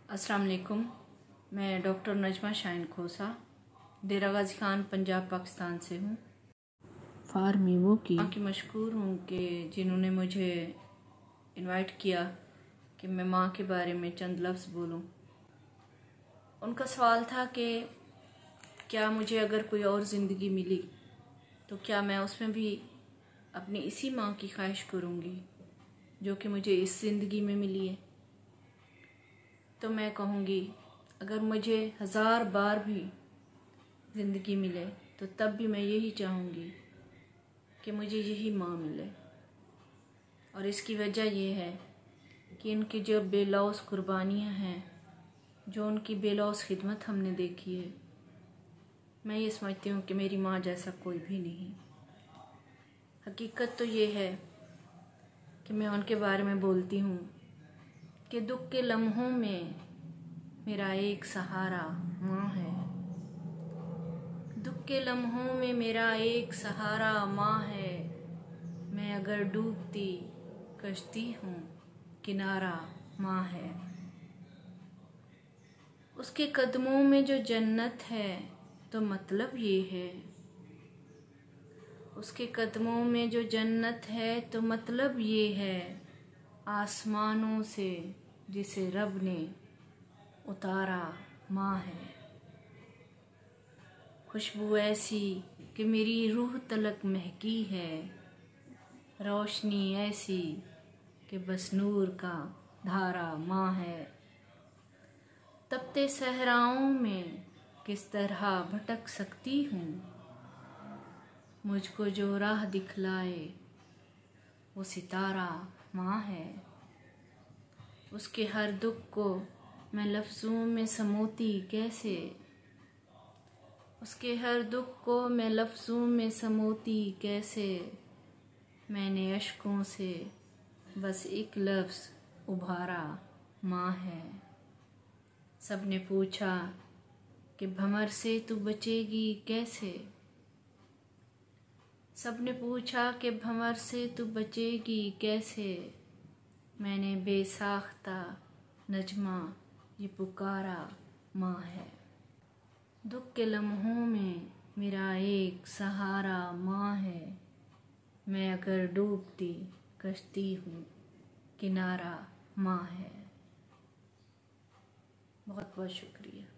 अस्सलाम वालेकुम। मैं डॉक्टर नजमा शाहीन खोसा डेरा गाजी खान पंजाब पाकिस्तान से हूँ। फार्मीवो की मशकूर हूँ कि जिन्होंने मुझे इनवाइट किया कि मैं माँ के बारे में चंद लफ्ज़ बोलूँ। उनका सवाल था कि क्या मुझे अगर कोई और ज़िंदगी मिली तो क्या मैं उसमें भी अपनी इसी माँ की ख्वाहिश करूँगी जो कि मुझे इस ज़िंदगी में मिली है। तो मैं कहूँगी अगर मुझे 1000 बार भी ज़िंदगी मिले तो तब भी मैं यही चाहूँगी कि मुझे यही माँ मिले। और इसकी वजह ये है कि इनकी जो बेलौस कुर्बानियाँ हैं, जो उनकी बेलौस खिदमत हमने देखी है, मैं ये समझती हूँ कि मेरी माँ जैसा कोई भी नहीं। हकीकत तो ये है कि मैं उनके बारे में बोलती हूँ कि दुख के लम्हों में मेरा एक सहारा माँ है। दुख के लम्हों में मेरा एक सहारा माँ है। मैं अगर डूबती कश्ती हूँ, किनारा माँ है। उसके कदमों में जो जन्नत है तो मतलब ये है, उसके कदमों में जो जन्नत है तो मतलब ये है, आसमानों से जिसे रब ने उतारा माँ है। खुशबू ऐसी कि मेरी रूह तलक महकी है, रोशनी ऐसी कि बस नूर का धारा माँ है। तपते सहराओं में किस तरह भटक सकती हूँ, मुझको जो राह दिखलाए वो सितारा माँ है। उसके हर दुख को मैं लफ्ज़ों में समोती कैसे, उसके हर दुख को मैं लफ्ज़ों में समोती कैसे। मैंने अश्कों से बस एक लफ्ज़ उभारा माँ है। सबने पूछा कि भंवर से तू बचेगी कैसे, सबने पूछा कि भंवर से तू बचेगी कैसे। मैंने बेसाख्ता नजमा ये पुकारा माँ है। दुख के लम्हों में मेरा एक सहारा माँ है। मैं अगर डूबती कश्ती हूँ, किनारा माँ है। बहुत बहुत शुक्रिया।